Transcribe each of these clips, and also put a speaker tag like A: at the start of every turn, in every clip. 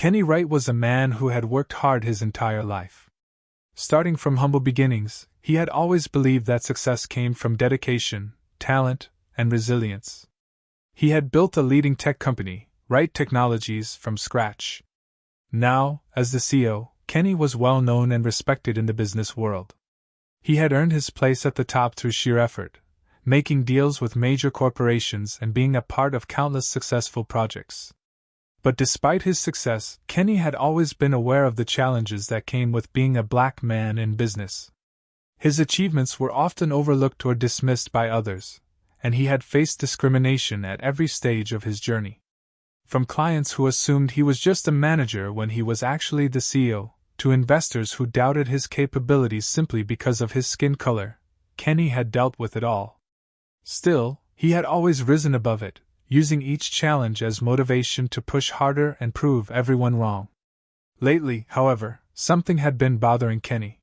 A: Kenny Wright was a man who had worked hard his entire life. Starting from humble beginnings, he had always believed that success came from dedication, talent, and resilience. He had built a leading tech company, Wright Technologies, from scratch. Now, as the CEO, Kenny was well known and respected in the business world. He had earned his place at the top through sheer effort, making deals with major corporations and being a part of countless successful projects. But despite his success, Kenny had always been aware of the challenges that came with being a black man in business. His achievements were often overlooked or dismissed by others, and he had faced discrimination at every stage of his journey. From clients who assumed he was just a manager when he was actually the CEO, to investors who doubted his capabilities simply because of his skin color, Kenny had dealt with it all. Still, he had always risen above it, using each challenge as motivation to push harder and prove everyone wrong. Lately, however, something had been bothering Kenny.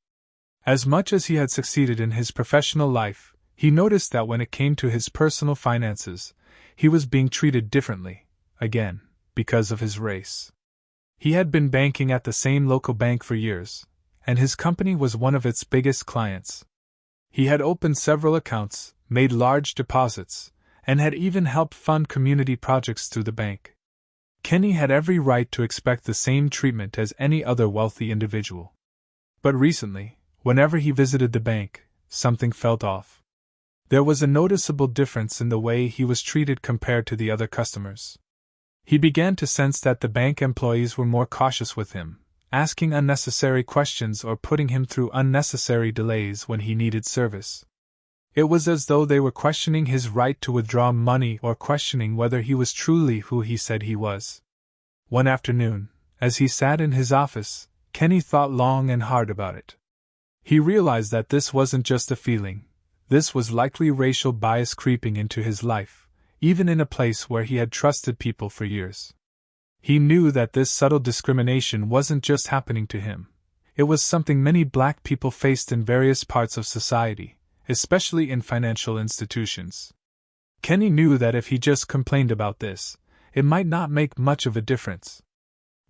A: As much as he had succeeded in his professional life, he noticed that when it came to his personal finances, he was being treated differently, again, because of his race. He had been banking at the same local bank for years, and his company was one of its biggest clients. He had opened several accounts, made large deposits, and had even helped fund community projects through the bank. Kenny had every right to expect the same treatment as any other wealthy individual. But recently, whenever he visited the bank, something felt off. There was a noticeable difference in the way he was treated compared to the other customers. He began to sense that the bank employees were more cautious with him, asking unnecessary questions or putting him through unnecessary delays when he needed service. It was as though they were questioning his right to withdraw money or questioning whether he was truly who he said he was. One afternoon, as he sat in his office, Kenny thought long and hard about it. He realized that this wasn't just a feeling, this was likely racial bias creeping into his life, even in a place where he had trusted people for years. He knew that this subtle discrimination wasn't just happening to him, it was something many black people faced in various parts of society, especially in financial institutions. Kenny knew that if he just complained about this, it might not make much of a difference.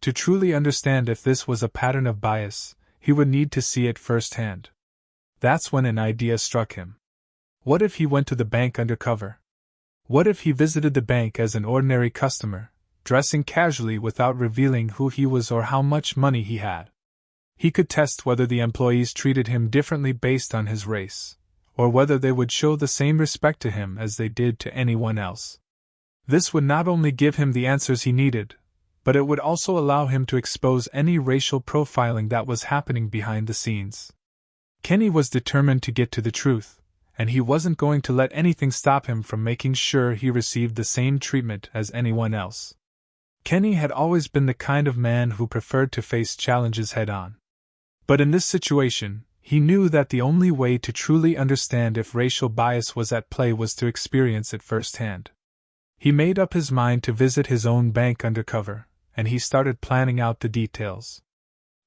A: To truly understand if this was a pattern of bias, he would need to see it firsthand. That's when an idea struck him. What if he went to the bank undercover? What if he visited the bank as an ordinary customer, dressing casually without revealing who he was or how much money he had? He could test whether the employees treated him differently based on his race, or whether they would show the same respect to him as they did to anyone else. This would not only give him the answers he needed, but it would also allow him to expose any racial profiling that was happening behind the scenes. Kenny was determined to get to the truth, and he wasn't going to let anything stop him from making sure he received the same treatment as anyone else. Kenny had always been the kind of man who preferred to face challenges head-on. But in this situation, he knew that the only way to truly understand if racial bias was at play was to experience it firsthand. He made up his mind to visit his own bank undercover, and he started planning out the details.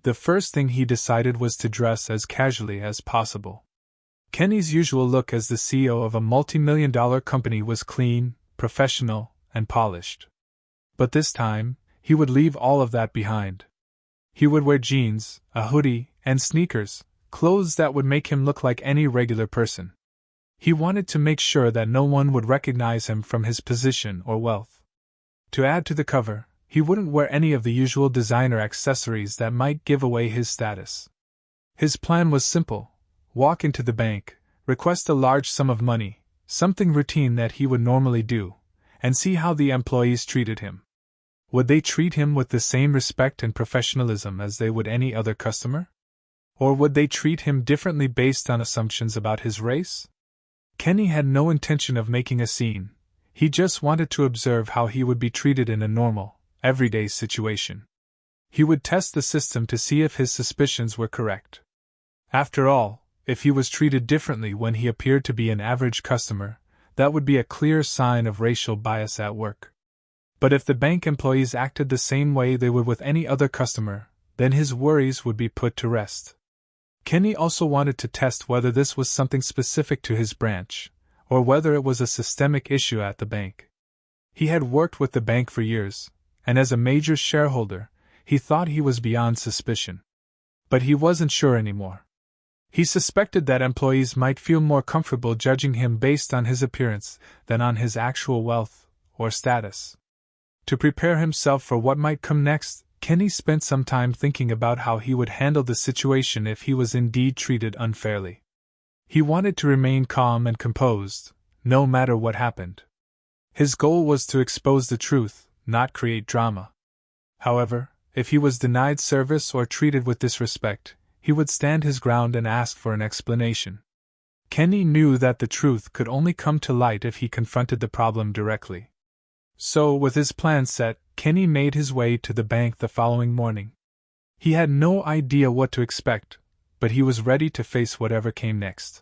A: The first thing he decided was to dress as casually as possible. Kenny's usual look as the CEO of a multi-million-dollar company was clean, professional, and polished. But this time, he would leave all of that behind. He would wear jeans, a hoodie, and sneakers, clothes that would make him look like any regular person. He wanted to make sure that no one would recognize him from his position or wealth. To add to the cover, he wouldn't wear any of the usual designer accessories that might give away his status. His plan was simple: walk into the bank, request a large sum of money, something routine that he would normally do, and see how the employees treated him. Would they treat him with the same respect and professionalism as they would any other customer? Or would they treat him differently based on assumptions about his race? Kenny had no intention of making a scene. He just wanted to observe how he would be treated in a normal, everyday situation. He would test the system to see if his suspicions were correct. After all, if he was treated differently when he appeared to be an average customer, that would be a clear sign of racial bias at work. But if the bank employees acted the same way they would with any other customer, then his worries would be put to rest. Kenny also wanted to test whether this was something specific to his branch, or whether it was a systemic issue at the bank. He had worked with the bank for years, and as a major shareholder, he thought he was beyond suspicion. But he wasn't sure anymore. He suspected that employees might feel more comfortable judging him based on his appearance than on his actual wealth or status. To prepare himself for what might come next, Kenny spent some time thinking about how he would handle the situation if he was indeed treated unfairly. He wanted to remain calm and composed, no matter what happened. His goal was to expose the truth, not create drama. However, if he was denied service or treated with disrespect, he would stand his ground and ask for an explanation. Kenny knew that the truth could only come to light if he confronted the problem directly. So, with his plan set, Kenny made his way to the bank the following morning. He had no idea what to expect, but he was ready to face whatever came next.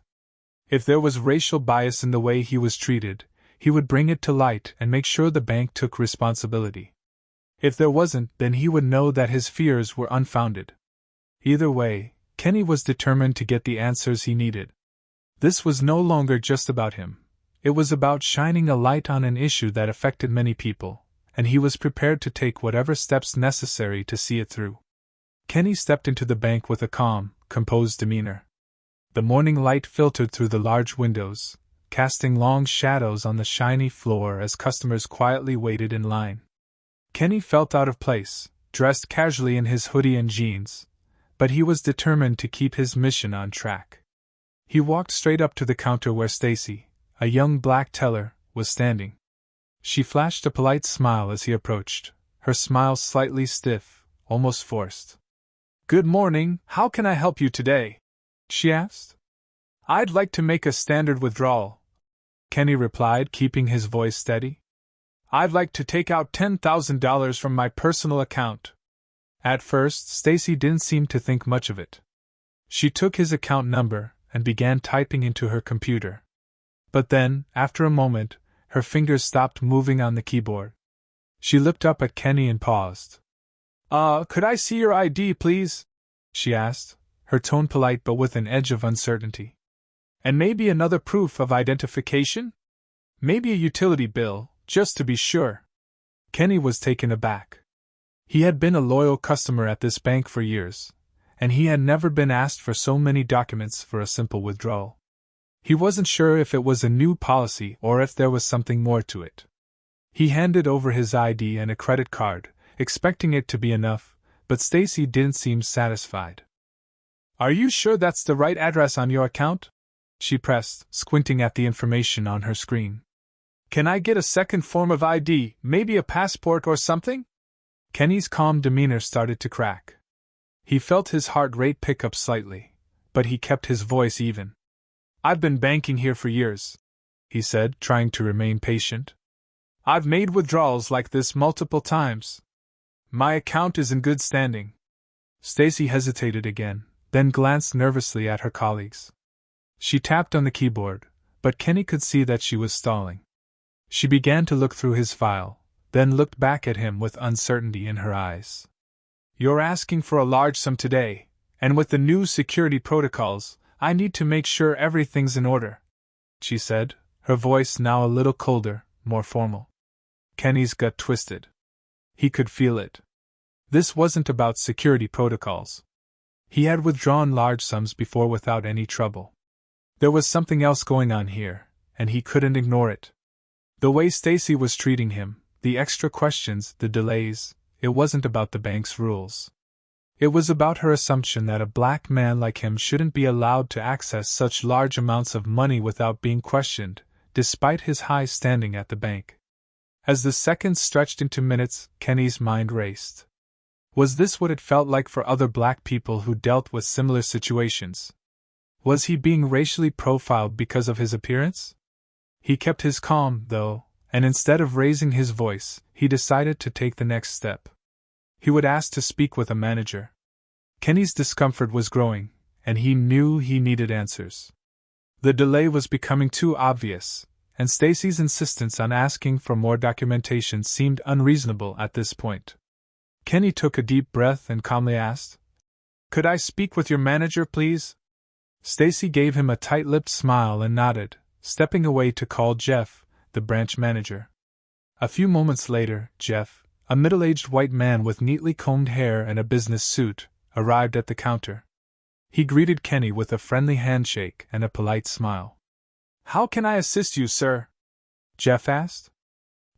A: If there was racial bias in the way he was treated, he would bring it to light and make sure the bank took responsibility. If there wasn't, then he would know that his fears were unfounded. Either way, Kenny was determined to get the answers he needed. This was no longer just about him. It was about shining a light on an issue that affected many people, and he was prepared to take whatever steps necessary to see it through. Kenny stepped into the bank with a calm, composed demeanor. The morning light filtered through the large windows, casting long shadows on the shiny floor as customers quietly waited in line. Kenny felt out of place, dressed casually in his hoodie and jeans, but he was determined to keep his mission on track. He walked straight up to the counter where Stacy, a young black teller, was standing. She flashed a polite smile as he approached, her smile slightly stiff, almost forced. "Good morning, how can I help you today?" she asked. "I'd like to make a standard withdrawal," Kenny replied, keeping his voice steady. "I'd like to take out $10,000 from my personal account." At first, Stacy didn't seem to think much of it. She took his account number and began typing into her computer. But then, after a moment, her fingers stopped moving on the keyboard. She looked up at Kenny and paused. Could I see your ID, please?" she asked, her tone polite but with an edge of uncertainty. "And maybe another proof of identification? Maybe a utility bill, just to be sure." Kenny was taken aback. He had been a loyal customer at this bank for years, and he had never been asked for so many documents for a simple withdrawal. He wasn't sure if it was a new policy or if there was something more to it. He handed over his ID and a credit card, expecting it to be enough, but Stacy didn't seem satisfied. "Are you sure that's the right address on your account?" she pressed, squinting at the information on her screen. "Can I get a second form of ID, maybe a passport or something?" Kenny's calm demeanor started to crack. He felt his heart rate pick up slightly, but he kept his voice even. "I've been banking here for years," he said, trying to remain patient. "I've made withdrawals like this multiple times. My account is in good standing." Stacy hesitated again, then glanced nervously at her colleagues. She tapped on the keyboard, but Kenny could see that she was stalling. She began to look through his file, then looked back at him with uncertainty in her eyes. "You're asking for a large sum today, and with the new security protocols, I need to make sure everything's in order," she said, her voice now a little colder, more formal. Kenny's gut twisted. He could feel it. This wasn't about security protocols. He had withdrawn large sums before without any trouble. There was something else going on here, and he couldn't ignore it. The way Stacy was treating him, the extra questions, the delays, it wasn't about the bank's rules. It was about her assumption that a black man like him shouldn't be allowed to access such large amounts of money without being questioned, despite his high standing at the bank. As the seconds stretched into minutes, Kenny's mind raced. Was this what it felt like for other black people who dealt with similar situations? Was he being racially profiled because of his appearance? He kept his calm, though, and instead of raising his voice, he decided to take the next step. He would ask to speak with a manager. Kenny's discomfort was growing, and he knew he needed answers. The delay was becoming too obvious, and Stacy's insistence on asking for more documentation seemed unreasonable at this point. Kenny took a deep breath and calmly asked, "Could I speak with your manager, please?" Stacy gave him a tight-lipped smile and nodded, stepping away to call Jeff, the branch manager. A few moments later, Jeff, a middle-aged white man with neatly combed hair and a business suit, arrived at the counter. He greeted Kenny with a friendly handshake and a polite smile. "How can I assist you, sir?" Jeff asked.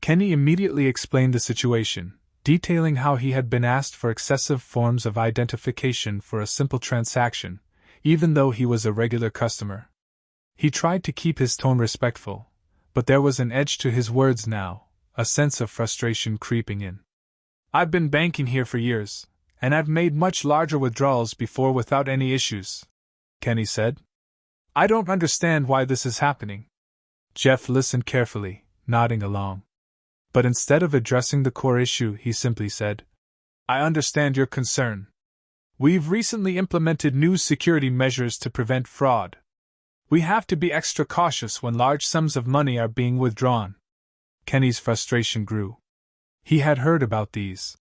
A: Kenny immediately explained the situation, detailing how he had been asked for excessive forms of identification for a simple transaction, even though he was a regular customer. He tried to keep his tone respectful, but there was an edge to his words now, a sense of frustration creeping in. "I've been banking here for years, and I've made much larger withdrawals before without any issues," Kenny said. "I don't understand why this is happening." Jeff listened carefully, nodding along. But instead of addressing the core issue, he simply said, "I understand your concern. We've recently implemented new security measures to prevent fraud. We have to be extra cautious when large sums of money are being withdrawn." Kenny's frustration grew. He had heard about these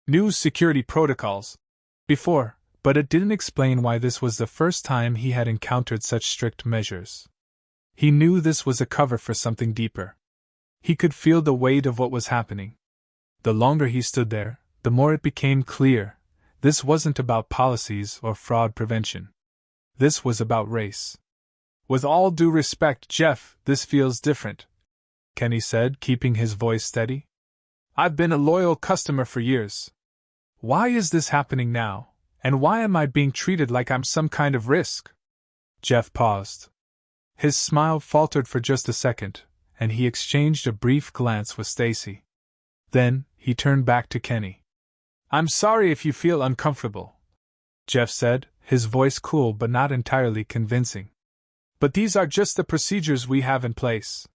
A: new security protocols before, but it didn't explain why this was the first time he had encountered such strict measures. He knew this was a cover for something deeper. He could feel the weight of what was happening. The longer he stood there, the more it became clear this wasn't about policies or fraud prevention. This was about race. "With all due respect, Jeff, this feels different," Kenny said, keeping his voice steady. "I've been a loyal customer for years. Why is this happening now, and why am I being treated like I'm some kind of risk?" Jeff paused. His smile faltered for just a second, and he exchanged a brief glance with Stacy. Then, he turned back to Kenny. "I'm sorry if you feel uncomfortable," Jeff said, his voice cool but not entirely convincing. "But these are just the procedures we have in place.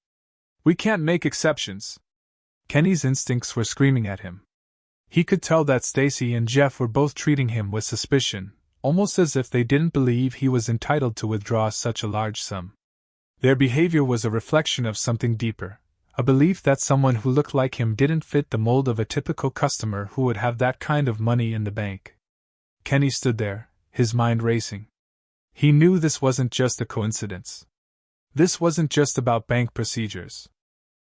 A: We can't make exceptions." Kenny's instincts were screaming at him. He could tell that Stacy and Jeff were both treating him with suspicion, almost as if they didn't believe he was entitled to withdraw such a large sum. Their behavior was a reflection of something deeper, a belief that someone who looked like him didn't fit the mold of a typical customer who would have that kind of money in the bank. Kenny stood there, his mind racing. He knew this wasn't just a coincidence. This wasn't just about bank procedures.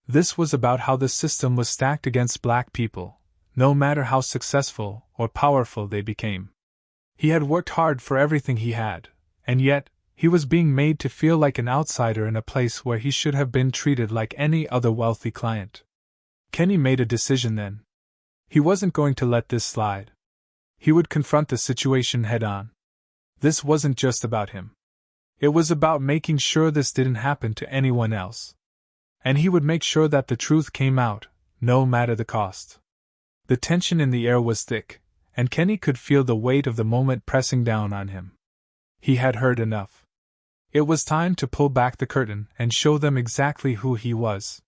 A: This was about how the system was stacked against black people, no matter how successful or powerful they became. He had worked hard for everything he had, and yet, he was being made to feel like an outsider in a place where he should have been treated like any other wealthy client. Kenny made a decision then. He wasn't going to let this slide. He would confront the situation head-on. This wasn't just about him. It was about making sure this didn't happen to anyone else. And he would make sure that the truth came out, no matter the cost. The tension in the air was thick, and Kenny could feel the weight of the moment pressing down on him. He had heard enough. It was time to pull back the curtain and show them exactly who he was.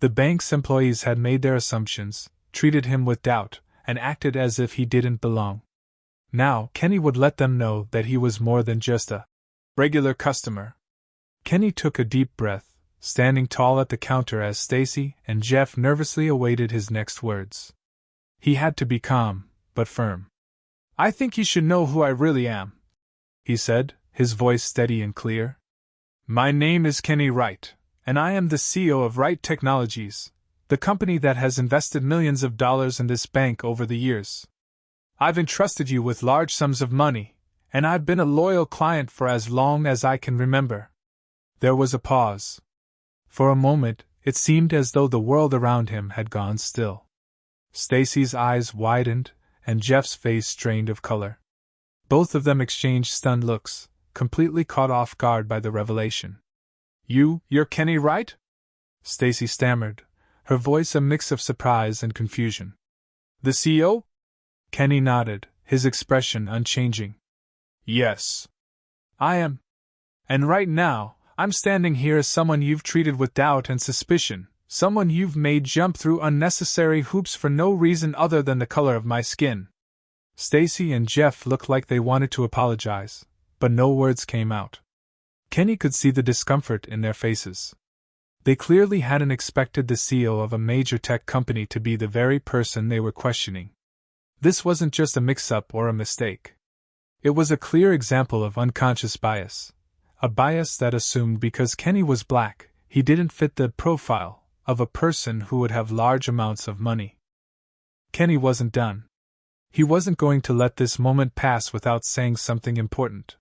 A: The bank's employees had made their assumptions, treated him with doubt, and acted as if he didn't belong. Now, Kenny would let them know that he was more than just a regular customer. Kenny took a deep breath, standing tall at the counter as Stacy and Jeff nervously awaited his next words. He had to be calm, but firm. "I think you should know who I really am," he said, his voice steady and clear. "My name is Kenny Wright, and I am the CEO of Wright Technologies, the company that has invested millions of dollars in this bank over the years. I've entrusted you with large sums of money, and I've been a loyal client for as long as I can remember." There was a pause. For a moment, it seemed as though the world around him had gone still. Stacy's eyes widened, and Jeff's face strained of color. Both of them exchanged stunned looks, completely caught off guard by the revelation. You're Kenny Wright?" Stacy stammered, her voice a mix of surprise and confusion. "The CEO?" Kenny nodded, his expression unchanging. "Yes. I am. And right now, I'm standing here as someone you've treated with doubt and suspicion, someone you've made jump through unnecessary hoops for no reason other than the color of my skin." Stacy and Jeff looked like they wanted to apologize, but no words came out. Kenny could see the discomfort in their faces. They clearly hadn't expected the CEO of a major tech company to be the very person they were questioning. This wasn't just a mix-up or a mistake. It was a clear example of unconscious bias, a bias that assumed because Kenny was black, he didn't fit the profile of a person who would have large amounts of money. Kenny wasn't done. He wasn't going to let this moment pass without saying something important.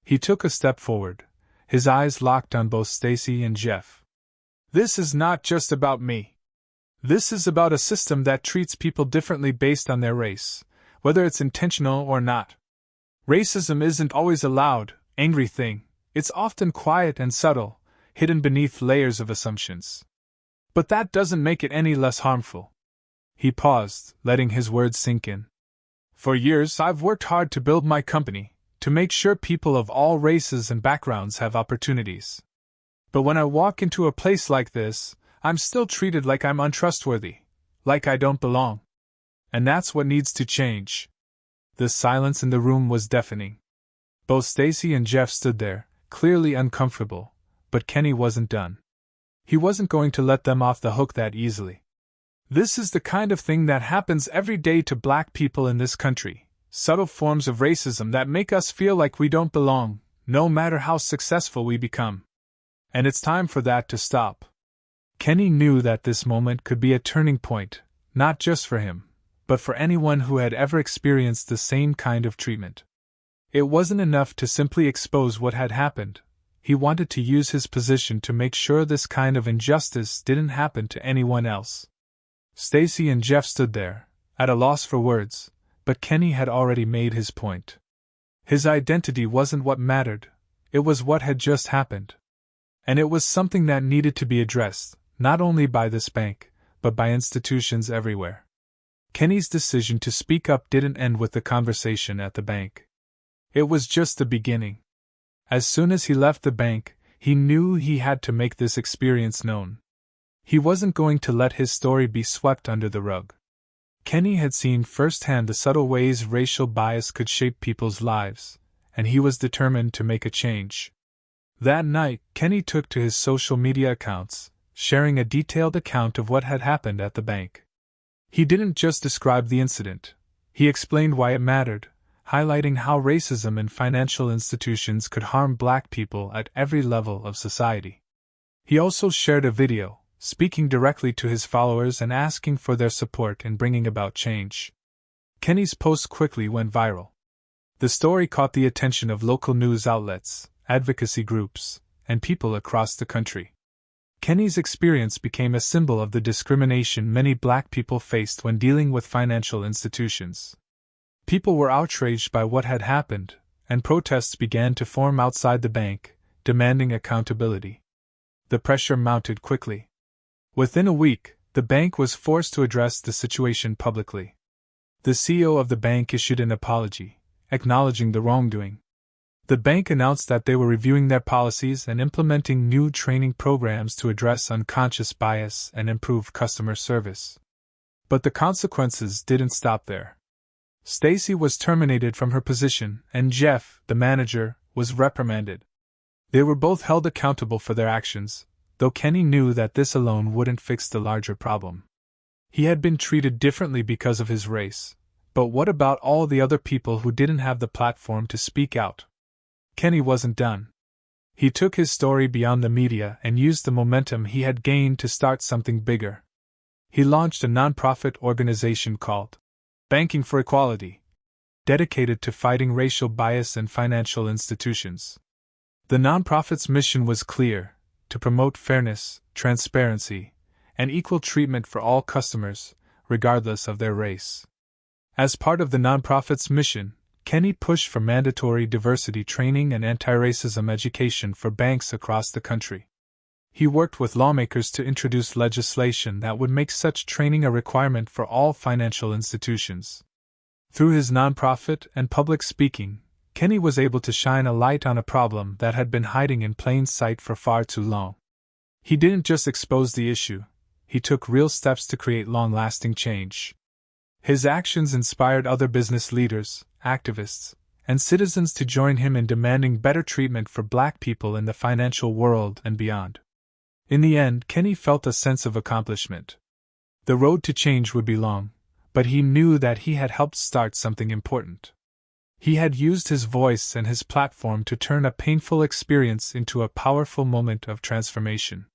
A: He took a step forward, his eyes locked on both Stacy and Jeff. This is not just about me. This is about a system that treats people differently based on their race, whether it's intentional or not. Racism isn't always a loud, angry thing. It's often quiet and subtle, hidden beneath layers of assumptions. But that doesn't make it any less harmful. He paused, letting his words sink in. For years, I've worked hard to build my company, to make sure people of all races and backgrounds have opportunities. But when I walk into a place like this, I'm still treated like I'm untrustworthy, like I don't belong. And that's what needs to change. The silence in the room was deafening. Both Stacy and Jeff stood there, clearly uncomfortable, but Kenny wasn't done. He wasn't going to let them off the hook that easily. This is the kind of thing that happens every day to black people in this country, subtle forms of racism that make us feel like we don't belong, no matter how successful we become. And it's time for that to stop. Kenny knew that this moment could be a turning point, not just for him, but for anyone who had ever experienced the same kind of treatment. It wasn't enough to simply expose what had happened. He wanted to use his position to make sure this kind of injustice didn't happen to anyone else. Stacy and Jeff stood there, at a loss for words, but Kenny had already made his point. His identity wasn't what mattered, it was what had just happened. And it was something that needed to be addressed, not only by this bank, but by institutions everywhere. Kenny's decision to speak up didn't end with the conversation at the bank. It was just the beginning. As soon as he left the bank, he knew he had to make this experience known. He wasn't going to let his story be swept under the rug. Kenny had seen firsthand the subtle ways racial bias could shape people's lives, and he was determined to make a change. That night, Kenny took to his social media accounts, sharing a detailed account of what had happened at the bank. He didn't just describe the incident, he explained why it mattered, highlighting how racism in financial institutions could harm black people at every level of society. He also shared a video, speaking directly to his followers and asking for their support in bringing about change. Kenny's post quickly went viral. The story caught the attention of local news outlets, advocacy groups, and people across the country. Kenny's experience became a symbol of the discrimination many black people faced when dealing with financial institutions. People were outraged by what had happened, and protests began to form outside the bank, demanding accountability. The pressure mounted quickly. Within a week, the bank was forced to address the situation publicly. The CEO of the bank issued an apology, acknowledging the wrongdoing. The bank announced that they were reviewing their policies and implementing new training programs to address unconscious bias and improve customer service. But the consequences didn't stop there. Stacy was terminated from her position, and Jeff, the manager, was reprimanded. They were both held accountable for their actions, though Kenny knew that this alone wouldn't fix the larger problem. He had been treated differently because of his race, but what about all the other people who didn't have the platform to speak out? Kenny wasn't done. He took his story beyond the media and used the momentum he had gained to start something bigger. He launched a nonprofit organization called Banking for Equality, dedicated to fighting racial bias in financial institutions. The nonprofit's mission was clear: to promote fairness, transparency, and equal treatment for all customers, regardless of their race. As part of the nonprofit's mission, Kenny pushed for mandatory diversity training and anti-racism education for banks across the country. He worked with lawmakers to introduce legislation that would make such training a requirement for all financial institutions. Through his nonprofit and public speaking, Kenny was able to shine a light on a problem that had been hiding in plain sight for far too long. He didn't just expose the issue, he took real steps to create long-lasting change. His actions inspired other business leaders, activists, and citizens to join him in demanding better treatment for black people in the financial world and beyond. In the end, Kenny felt a sense of accomplishment. The road to change would be long, but he knew that he had helped start something important. He had used his voice and his platform to turn a painful experience into a powerful moment of transformation.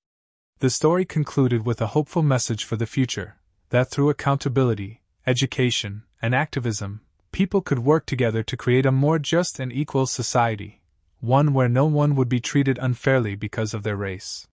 A: The story concluded with a hopeful message for the future, that through accountability, education, and activism, people could work together to create a more just and equal society, one where no one would be treated unfairly because of their race.